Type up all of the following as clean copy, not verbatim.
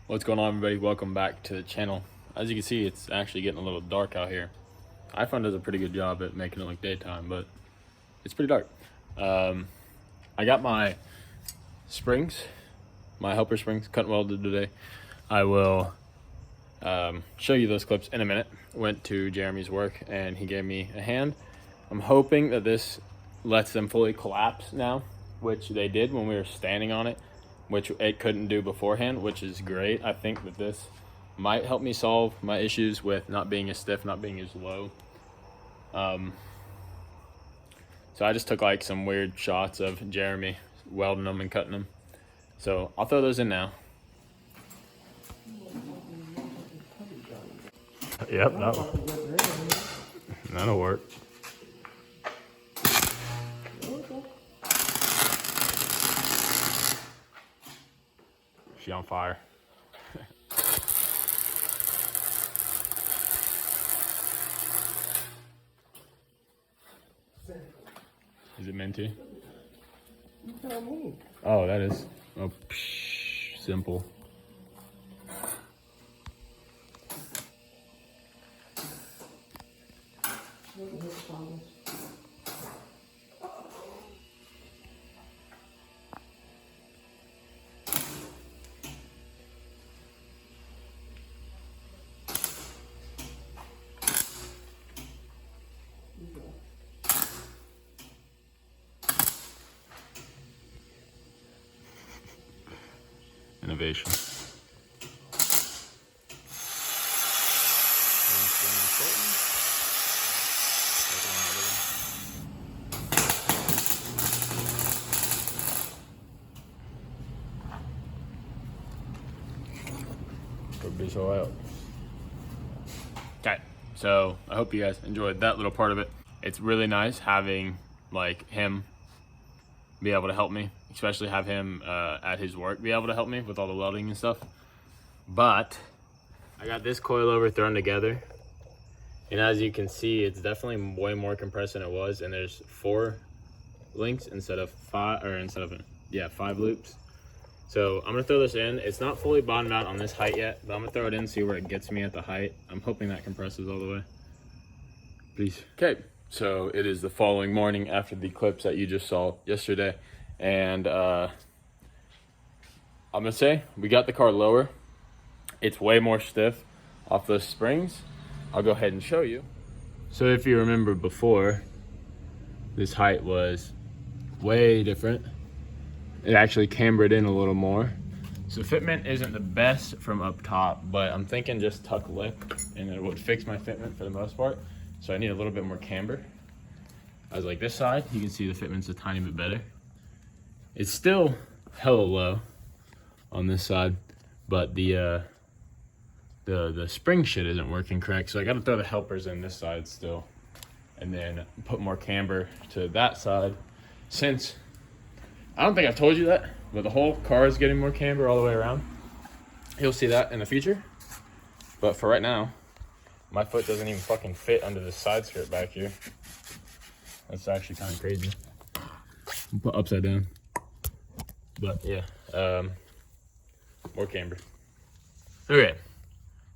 What's going on, everybody? Welcome back to the channel. As you can see, it's actually getting a little dark out here. iPhone does a pretty good job at making it look daytime, but it's pretty dark. I got my springs, my helper springs, cut and welded today. I will show you those clips in a minute. Went to Jeremy's work and he gave me a hand. I'm hoping that this lets them fully collapse now, which they did when we were standing on it, which it couldn't do beforehand, which is great. I think that this might help me solve my issues with not being as stiff, not being as low. So I just took like some weird shots of Jeremy welding them and cutting them. So I'll throw those in now. Yep, that'll work. She on fire. Is it minty? You tell me. Oh, that is. Oh, simple. Innovation. This all out. Okay, so I hope you guys enjoyed that little part of it. It's really nice having like him be able to help me, especially have him at his work be able to help me with all the welding and stuff. But I got this coilover thrown together, and as you can see, it's definitely way more compressed than it was, and there's 4 links instead of 5, or instead of 5 loops. So I'm gonna throw this in. It's not fully bottomed out on this height yet, but I'm gonna throw it in, see where it gets me at the height. I'm hoping that compresses all the way. Please. Okay, so it is the following morning after the clips that you just saw yesterday. And I'm gonna say, we got the car lower. It's way more stiff off those springs. I'll go ahead and show you. So if you remember before, this height was way different. It actually cambered in a little more. So fitment isn't the best from up top, but I'm thinking just tuck lip and it would fix my fitment for the most part. So I need a little bit more camber. As like this side, you can see the fitment's a tiny bit better. It's still hella low on this side, but the spring shit isn't working correct. So I gotta throw the helpers in this side still, and then put more camber to that side. Since I don't think I've told you that, but the whole car is getting more camber all the way around. You'll see that in the future. But for right now, my foot doesn't even fucking fit under the side skirt back here. That's actually kind of crazy. I'll put upside down. But yeah, more camber. Okay,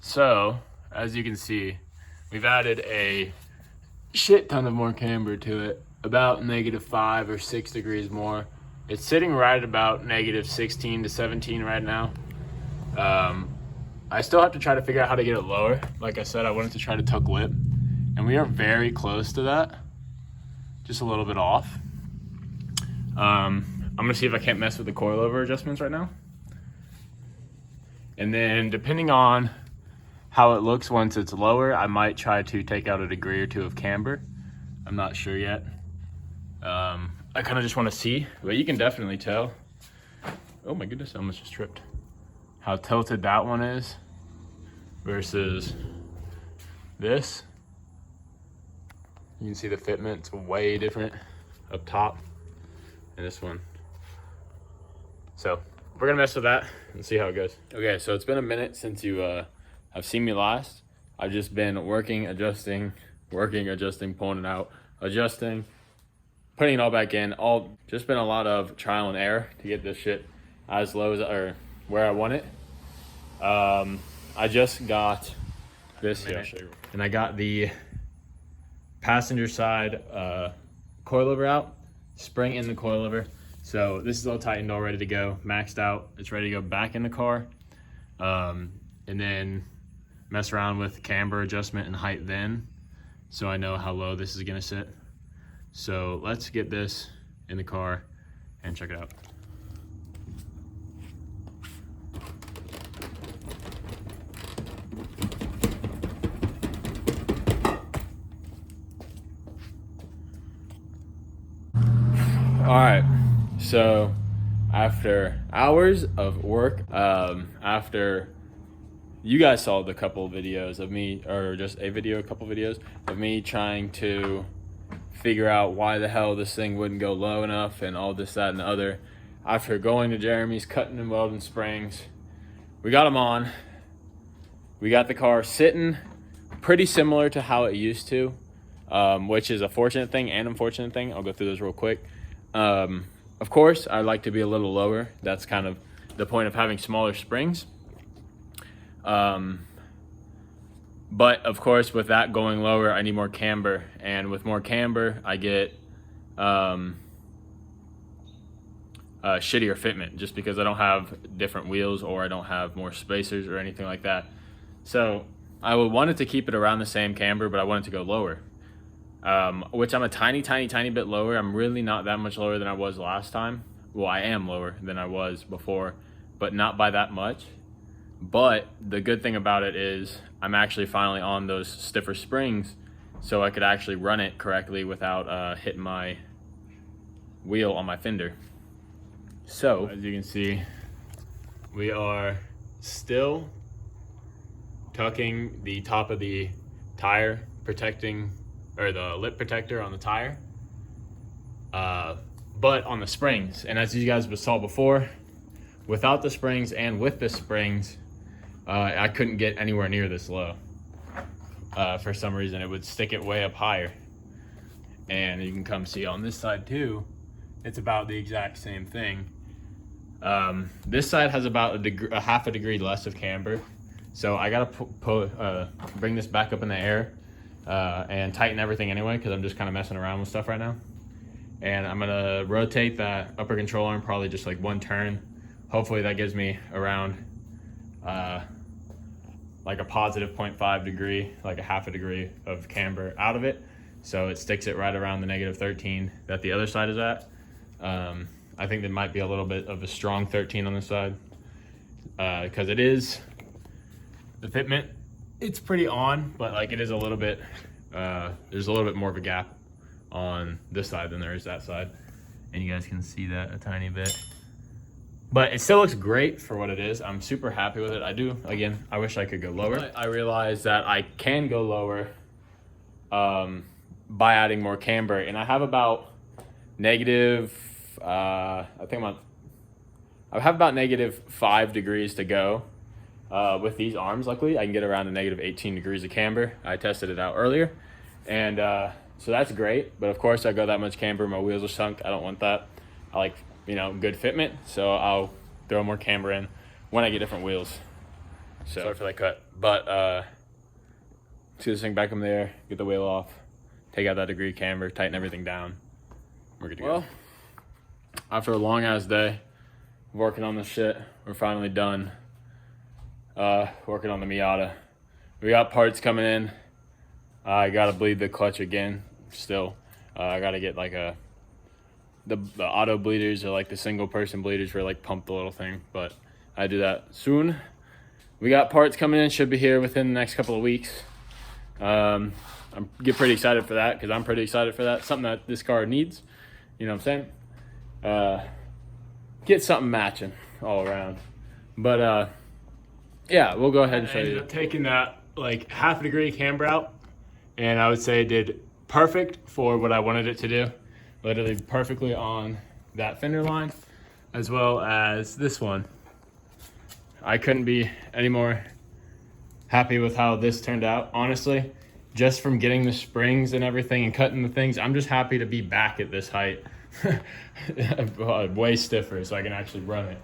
so as you can see, we've added a shit ton of more camber to it, about -5 or 6 degrees more. It's sitting right at about -16 to 17 right now. I still have to try to figure out how to get it lower. Like I said, I wanted to try to tuck lip, and we are very close to that. Just a little bit off. I'm gonna see if I can't mess with the coilover adjustments right now. And then depending on how it looks once it's lower, I might try to take out a degree or 2 of camber. I'm not sure yet. I kind of just want to see, but you can definitely tell. Oh my goodness, I almost just tripped. How tilted that one is versus this. You can see the fitment's way different up top and this one. So we're gonna mess with that and see how it goes. Okay, so it's been a minute since you have seen me last. I've just been working, adjusting, pulling it out, adjusting, putting it all back in. Just been a lot of trial and error to get this shit as low as, or where I want it. I just got this here, and I got the passenger side coilover out, spring in the coilover. So this is all tightened, all ready to go, maxed out. It's ready to go back in the car, and then mess around with camber adjustment and height then, so I know how low this is gonna sit. So let's get this in the car and check it out. All right, so after hours of work, after you guys saw the couple videos of me, or just a couple videos of me trying to figure out why the hell this thing wouldn't go low enough and all this, that, and the other. After going to Jeremy's, cutting and welding springs, we got them on. We got the car sitting pretty similar to how it used to, which is a fortunate thing and unfortunate thing. I'll go through those real quick. Of course, I like to be a little lower. That's kind of the point of having smaller springs. But of course, with that going lower, I need more camber, and with more camber, I get shittier fitment, just because I don't have different wheels or I don't have more spacers or anything like that. So I would want it to keep it around the same camber, but I want it to go lower, which I'm a tiny bit lower. I'm really not that much lower than I was last time. Well, I am lower than I was before, but not by that much. But the good thing about it is I'm actually finally on those stiffer springs, so I could actually run it correctly without hitting my wheel on my fender. So as you can see, we are still tucking the top of the tire protecting, or the lip protector on the tire, but on the springs. And as you guys saw before, without the springs and with the springs, I couldn't get anywhere near this low. For some reason, it would stick it way up higher. And you can come see on this side too, it's about the exact same thing. This side has about a half a degree less of camber. So I gotta bring this back up in the air and tighten everything anyway, because I'm just kind of messing around with stuff right now. And I'm gonna rotate that upper control arm probably just like one turn. Hopefully that gives me around like a positive 0.5 degree, like a half a degree of camber out of it. So it sticks it right around the negative 13 that the other side is at. I think there might be a little bit of a strong 13 on this side, because it is, the fitment, it's pretty on, but like it is a little bit, there's a little bit more of a gap on this side than there is that side. And you guys can see that a tiny bit. But it still looks great for what it is. I'm super happy with it. I wish I could go lower. But I realized that I can go lower by adding more camber. And I have about negative, I have about negative 5 degrees to go with these arms. Luckily, I can get around to negative 18 degrees of camber. I tested it out earlier. And so that's great. But of course, I go that much camber, my wheels are sunk. I don't want that. I like, good fitment, so I'll throw more camber in when I get different wheels. So sorry for that cut, but see this thing back in there, get the wheel off, take out that degree camber, tighten everything down, we're good to go. Well, after a long ass day working on this shit, we're finally done working on the Miata. We got parts coming in. I gotta bleed the clutch again still. I gotta get like the auto bleeders, are like the single person bleeders for like pump the little thing, but I do that soon. We got parts coming in, should be here within the next couple of weeks. I'm get pretty excited for that, because I'm pretty excited for that. Something that this car needs, you know what I'm saying? Get something matching all around. But yeah, we'll go ahead and show you. I ended up taking that like half a degree camber out, and I would say it did perfect for what I wanted it to do. Literally perfectly on that fender line, as well as this one. I couldn't be any more happy with how this turned out, honestly. Just from getting the springs and everything and cutting the things, I'm just happy to be back at this height. Way stiffer, so I can actually run it.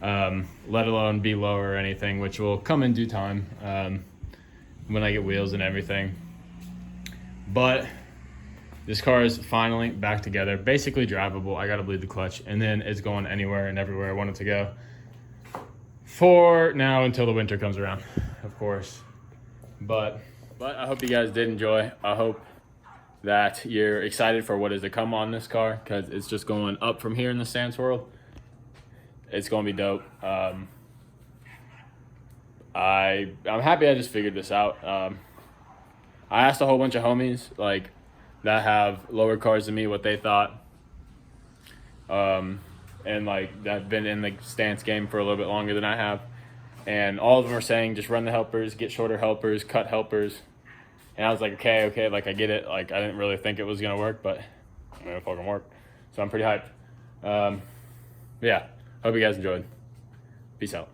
let alone be lower or anything, which will come in due time when I get wheels and everything. But this car is finally back together, basically drivable. I gotta bleed the clutch, and then it's going anywhere and everywhere I want it to go. For now, until the winter comes around, of course. But I hope you guys did enjoy. I hope that you're excited for what is to come on this car, because it's just going up from here in the stance world. It's gonna be dope. I'm happy I just figured this out. I asked a whole bunch of homies like that have lower cars than me what they thought, and like that have been in the stance game for a little bit longer than I have, and all of them are saying just run the helpers, get shorter helpers, cut helpers. And I was like, okay, like I get it. Like I didn't really think it was gonna work, but I'm gonna fucking work. So I'm pretty hyped. Yeah, hope you guys enjoyed. Peace out.